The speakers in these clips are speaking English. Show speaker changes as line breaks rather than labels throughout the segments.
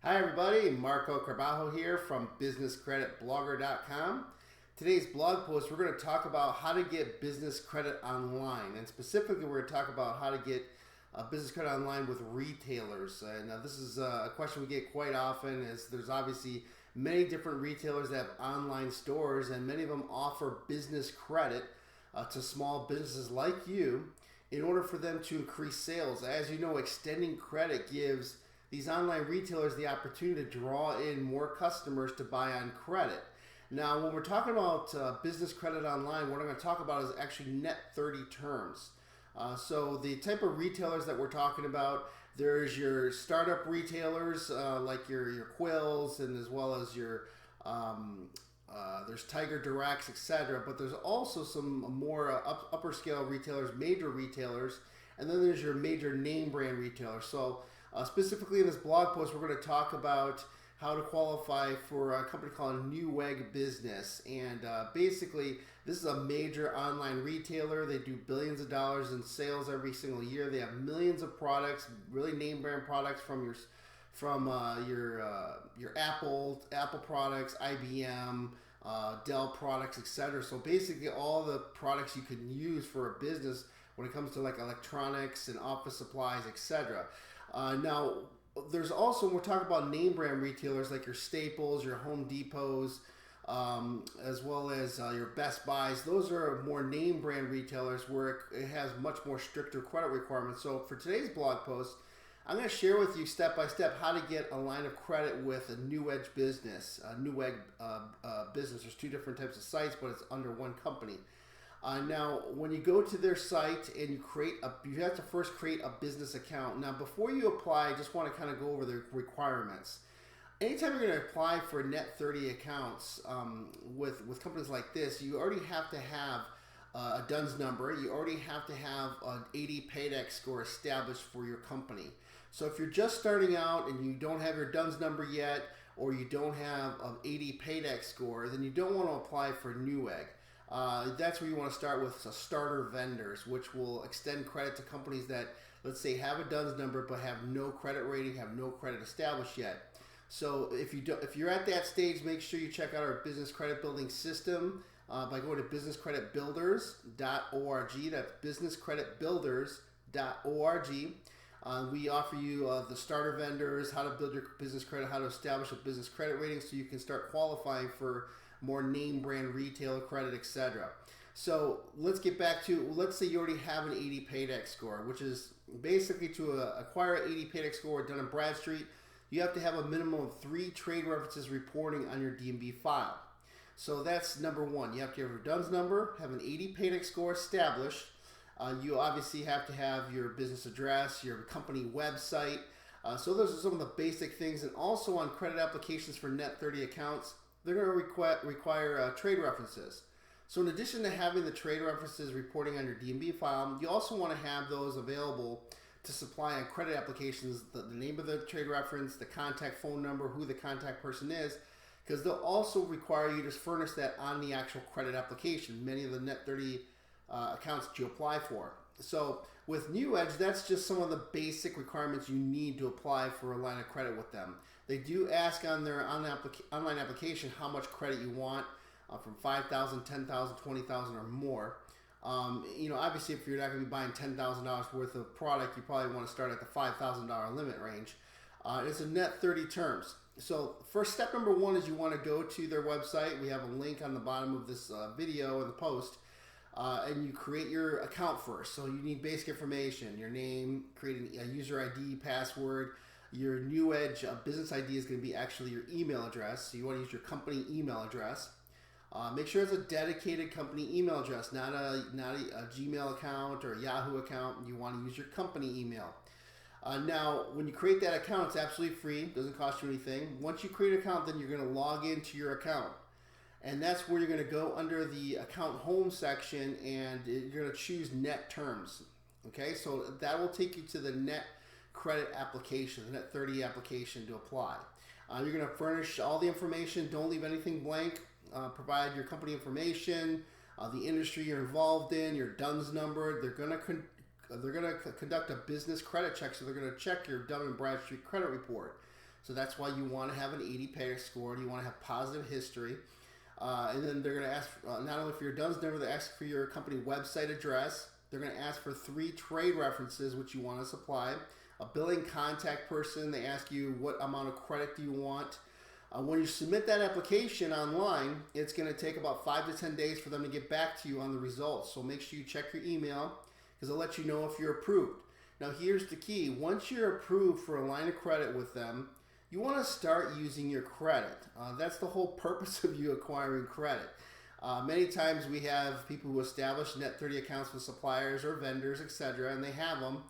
Hi everybody, Marco Carbajo here from businesscreditblogger.com. Today's blog post, we're going to talk about how to get business credit online, and specifically we're going to talk about how to get business credit online with retailers. And this is a question we get quite often, as there's obviously many different retailers that have online stores, and many of them offer business credit to small businesses like you in order for them to increase sales. As you know, extending credit gives these online retailers the opportunity to draw in more customers to buy on credit. Now, when we're talking about business credit online, what I'm going to talk about is actually net 30 terms. So the type of retailers that we're talking about, there's your startup retailers like your Quills, and as well as your there's Tiger Directs, etc. But there's also some more upper scale retailers, major retailers, and then there's your major name brand retailers. So specifically in this blog post, we're going to talk about how to qualify for a company called Newegg Business. And basically, this is a major online retailer. They do billions of dollars in sales every single year. They have millions of products, really name brand products from your Apple products, IBM, Dell products, etc. So basically, all the products you can use for a business when it comes to like electronics and office supplies, etc. Now, there's also, when we're talking about name brand retailers like your Staples, your Home Depots, as well as your Best Buys. Those are more name brand retailers where it has much more stricter credit requirements. So for today's blog post, I'm going to share with you step by step how to get a line of credit with a Newegg business. Business. There's two different types of sites, but it's under one company. Now, when you go to their site and you have to first create a business account. Now, before you apply, I just want to kind of go over the requirements. Anytime you're going to apply for net 30 accounts with companies like this, you already have to have a DUNS number. You already have to have an 80 Paydex score established for your company. So if you're just starting out and you don't have your DUNS number yet, or you don't have an 80 Paydex score, then you don't want to apply for Newegg. That's where you want to start with starter vendors, which will extend credit to companies that, let's say, have a DUNS number but have no credit rating, have no credit established yet. So if you're at that stage, make sure you check out our business credit building system by going to businesscreditbuilders.org. That's businesscreditbuilders.org. We offer you the starter vendors, how to build your business credit, how to establish a business credit rating so you can start qualifying for more name brand retail credit, etc. So let's get back to, let's say you already have an 80 Paydex score, which is basically to acquire an 80 Paydex score at Dun Bradstreet, you have to have a minimum of 3 trade references reporting on your DMB file. So that's number one. You have to have your DUNS number, have an 80 Paydex score established. You obviously have to have your business address, your company website. So those are some of the basic things. And also on credit applications for net 30 accounts, they're going to require trade references. So in addition to having the trade references reporting on your DMB file, you also want to have those available to supply on credit applications, the name of the trade reference, the contact phone number, who the contact person is, because they'll also require you to furnish that on the actual credit application, many of the net 30 accounts that you apply for. So with Newegg, that's just some of the basic requirements you need to apply for a line of credit with them. They do ask on their online application how much credit you want, from $5,000, $10,000, $20,000 or more. Obviously if you're not going to be buying $10,000 worth of product, you probably want to start at the $5,000 limit range. It's a net 30 terms. So first step number one is you want to go to their website. We have a link on the bottom of this video in the post. And you create your account first. So you need basic information, your name, creating a user ID, password. Your Newegg business ID is going to be actually your email address. So you want to use your company email address. Make sure it's a dedicated company email address, not a Gmail account or a Yahoo account. You want to use your company email. Now, when you create that account, it's absolutely free. It doesn't cost you anything. Once you create an account, then you're going to log into your account. And that's where you're going to go under the account home section, and you're going to choose net terms. Okay, so that will take you to the net credit application, the net 30 application to apply. You're going to furnish all the information. Don't leave anything blank. Provide your company information, the industry you're involved in, your DUNS number. They're going to conduct a business credit check, so they're going to check your Dun Bradstreet credit report. So that's why you want to have an 80 Paydex score. You want to have positive history. And then they're going to ask, not only for your DUNS number, they ask for your company website address. They're going to ask for 3 trade references, which you want to supply. A billing contact person, they ask you what amount of credit do you want. When you submit that application online, it's going to take about 5 to 10 days for them to get back to you on the results. So make sure you check your email because they'll let you know if you're approved. Now here's the key. Once you're approved for a line of credit with them, you want to start using your credit. That's the whole purpose of you acquiring credit. Many times we have people who establish net 30 accounts with suppliers or vendors, etc., and they have them,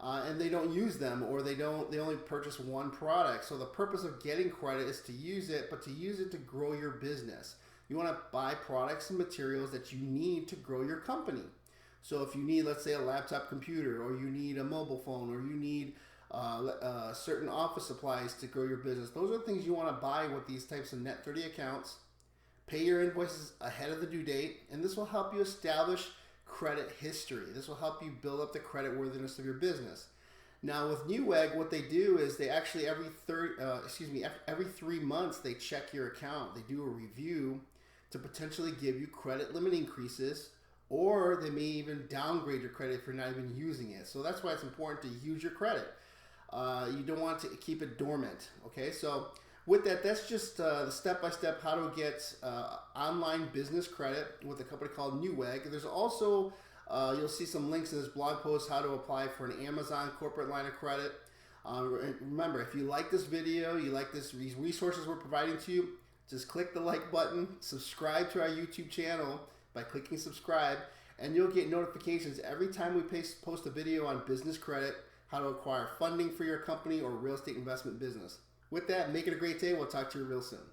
and they don't use them, or they only purchase one product. So the purpose of getting credit is to use it, but to use it to grow your business. You want to buy products and materials that you need to grow your company. So if you need, let's say, a laptop computer, or you need a mobile phone, or you need certain office supplies to grow your business, those are things you want to buy with these types of net 30 accounts. Pay your invoices ahead of the due date, and this will help you establish credit history. This will help you build up the credit worthiness of your business. Now with Newegg, what they do is they actually every 3 months they check your account. They do a review to potentially give you credit limit increases, or they may even downgrade your credit if you're not even using it. So that's why it's important to use your credit. You don't want to keep it dormant. Okay, so with that, that's just the step-by-step how to get online business credit with a company called Newegg. There's also, you'll see some links in this blog post how to apply for an Amazon corporate line of credit. Remember, if you like this video, you like these resources we're providing to you, just click the like button, subscribe to our YouTube channel by clicking subscribe, and you'll get notifications every time we post a video on business credit, how to acquire funding for your company or real estate investment business. With that, make it a great day. We'll talk to you real soon.